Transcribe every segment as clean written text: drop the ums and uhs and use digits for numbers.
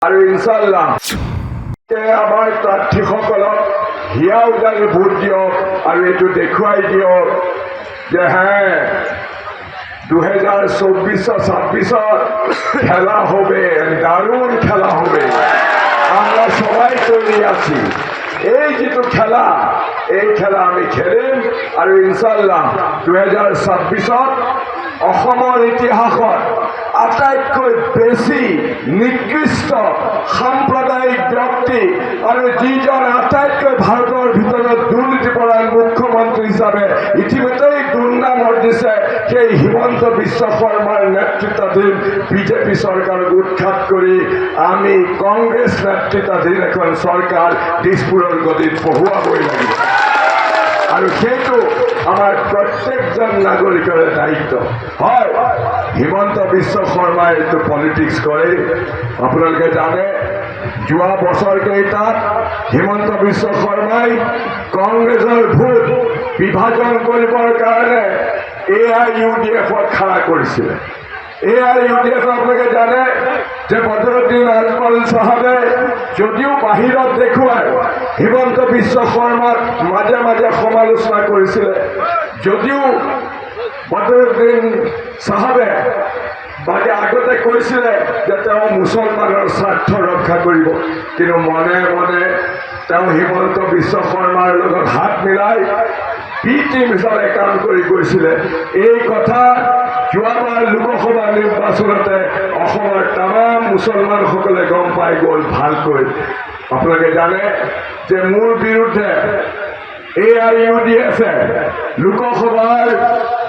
আৰু ইনশাআল্লাহ আমাৰ প্ৰাৰ্থীসকলক হিয়া উজাৰি ভোট দিয়ক আৰু এইটো দেখুৱাই দিয়ক যে হ্যাঁ 2024-26 খেলা হবে, দারুণ খেলা হবে। আমরা সবাই তৈরি আছি। এই যেটো খেলা, এই খেলা আমি খেলিম আৰু ইনশাআল্লাহ 2026 অসমৰ ইতিহাসত আটাইতকৈ বেছি নিকৃষ্ট সাম্প্ৰদায়িক ব্যক্তি আৰু যিজন আটাইতকৈ ভাৰতৰ ভিতৰত দুৰ্নীতিপৰায়ণ মুখ্যমন্ত্ৰী হিচাপে ইতিমধ্যেই দুৰ্নাম অৰ্জিছে সেই হিমন্ত বিশ্ব শৰ্মাৰ নেতৃত্বাধীন বিজেপি চৰকাৰক উৎখাত কৰি আমি কংগ্ৰেছ নেতৃত্বাধীন এখন চৰকাৰ দিছপুৰৰ গদিত বহুৱাবই লাগিব আৰু সেইটো আমাৰ প্ৰত্যেকজন নাগৰিকৰে দায়িত্ব হয়। হিমন্ত বিশ্ব শৰ্মাই এইটো পলিটিক্স কৰে। আপোনালোকে জানে যোৱা বছৰকেইটাত হিমন্ত বিশ্ব শৰ্মাই কংগ্ৰেছৰ ভোট বিভাজন কৰিবৰ কাৰণে AIUDF-ক খাৰা কৰিছিলে। AIUDF আপোনালোকে জানে যে বদৰুদ্দিন আজমল চাহাবে যদিও বাহিৰত দেখুৱাই হিমন্ত বিশ্ব শৰ্মাক মাজে মাজে সমালোচনা কৰিছিলে, যদিও বদৰুদ্দিন চাহাবে বাগে আগতে কৈছিলে যে তেওঁ মুছলমানৰ স্বাৰ্থ ৰক্ষা কৰিব, কিন্তু মনে মনে তেওঁ হিমন্ত বিশ্ব শৰ্মাৰ লগত হাত মিলাই বি টিম হিচাপে কাম কৰি গৈছিলে। এই কথা যোৱাবাৰ লোকসভা নিৰ্বাচনতে অসমৰ তামাম মুছলমানসকলে গম পাই গ'ল ভালকৈ। আপোনালোকে জানে যে মোৰ বিৰুদ্ধে AIUDF-এ লোকসভাৰ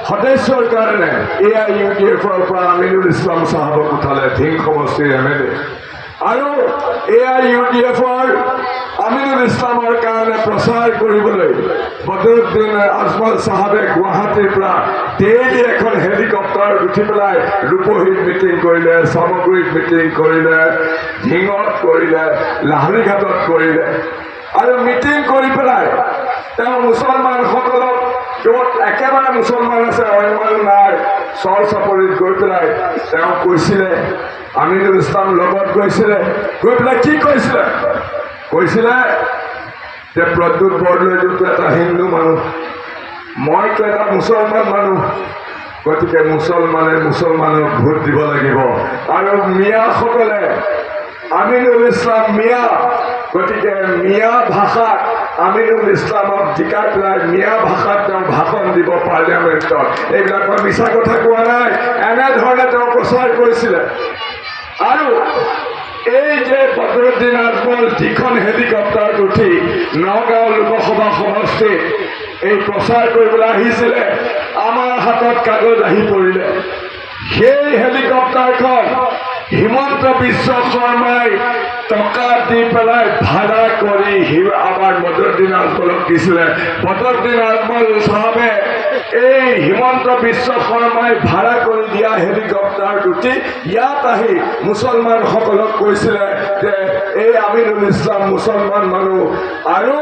সদস্যৰ কাৰণে AIUDF-ৰ পৰা আমিনুল ইছলাম চাহাবক উঠালে, ধিং সমষ্টিৰ MLA, আৰু AIUDF-ৰ আমিনুল ইছলামৰ কাৰণে প্ৰচাৰ কৰিবলৈ বদৰুদ্দিন আজমল চাহাবে গুৱাহাটীৰ পৰা ডেইলি এখন হেলিকপ্টাৰ উঠি পেলাই ৰূপহীত মিটিং কৰিলে, সামগ্ৰীত মিটিং কৰিলে, ধিঙত কৰিলে, লাহৰীঘাটত কৰিলে আৰু মিটিং কৰি পেলাই তেওঁ মুছলমানসকলক য'ত একেবাৰে মুছলমান আছে অন্য নাই চৰ চাপৰিত গৈ পেলাই তেওঁ কৈছিলে, আমিনুল ইছলাম লগত গৈছিলে, গৈ পেলাই কি কৈছিলে যে প্ৰদ্যুৎ বৰদলৈতো এটা হিন্দু মানুহ, মইতো এটা মুছলমান মানুহ, গতিকে মুছলমানে মুছলমানক ভোট দিব লাগিব আৰু মিয়াসকলে আমিনুল ইছলাম মিয়া, গতিকে মিয়া ভাষাত আমিনুল ইছলামক জিকাই পেলাই মিয়া ভাষাত তেওঁ ভাষণ দিব পাৰ্লিয়ামেণ্টত। এইবিলাক মই মিছা কথা কোৱা নাই, এনেধৰণে তেওঁ প্ৰচাৰ কৰিছিলে। আৰু এই যে বদৰুদ্দিন আজমল যিখন হেলিকপ্টাৰত উঠি নগাঁও লোকসভা সমষ্টিত এই প্ৰচাৰ কৰিবলৈ আহিছিলে, আমাৰ হাতত কাগজ আহি পৰিলে। সেই হেলিকপ্টাৰখন হিমন্ত বিশ্ব শৰ্মাই টকা দি পেলাই ভাড়া কৰি আমাৰ বদৰুদ্দিন আজমলক দিছিলে। বদৰুদ্দিন আজমল চাহাবে এই হিমন্ত বিশ্ব শৰ্মাই ভাড়া কৰি দিয়া হেলিকপ্টাৰত উঠি ইয়াত আহি মুছলমানসকলক কৈছিলে যে এই আমিনুল ইছলাম মুছলমান মানুহ আৰু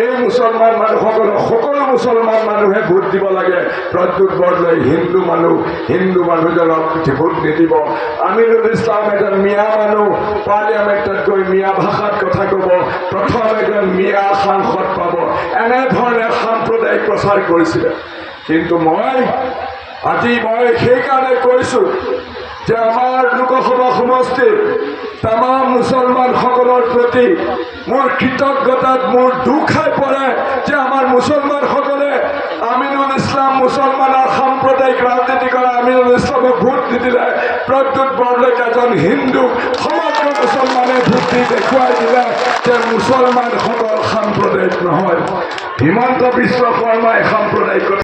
এই মুছলমান মানুহসকলক সকলো মুছলমান মানুহে ভোট দিব লাগে, প্ৰদ্যুৎ বৰদলৈ হিন্দু মানুহ, হিন্দু মানুহজনক ভোট নিদিব। আমিনুল ইছলাম এজন মিয়া মানুহ, পাৰ্লিয়ামেণ্টত গৈ মিয়া ভাষাত কথা ক'ব, প্ৰথম এজন মিয়া সাংসদ পাব, এনেধৰণে সাম্প্ৰদায়িক প্ৰচাৰ কৰিছিলে। কিন্তু আজি মই সেইকাৰণে কৈছোঁ যে আমাৰ লোকসভা সমষ্টিৰ তামাম মুছলমানসকলৰ প্ৰতি মোৰ কৃতজ্ঞতাত মোৰ দুখ খাই পৰে যে আমাৰ মুছলমানসকলে আমিনুল ইছলাম মুছলমানৰ সাম্প্ৰদায়িক ৰাজনীতি কৰা আমিনুল ইছলামক ভোট নিদিলে, প্ৰদ্যুৎ বৰদলৈক এজন হিন্দু সমগ্ৰ মুছলমানে ভোট দি দেখুৱাই দিলে যে মুছলমানসকল সাম্প্ৰদায়িক নহয়। হিমন্ত বিশ্ব শৰ্মাই সাম্প্ৰদায়িকতা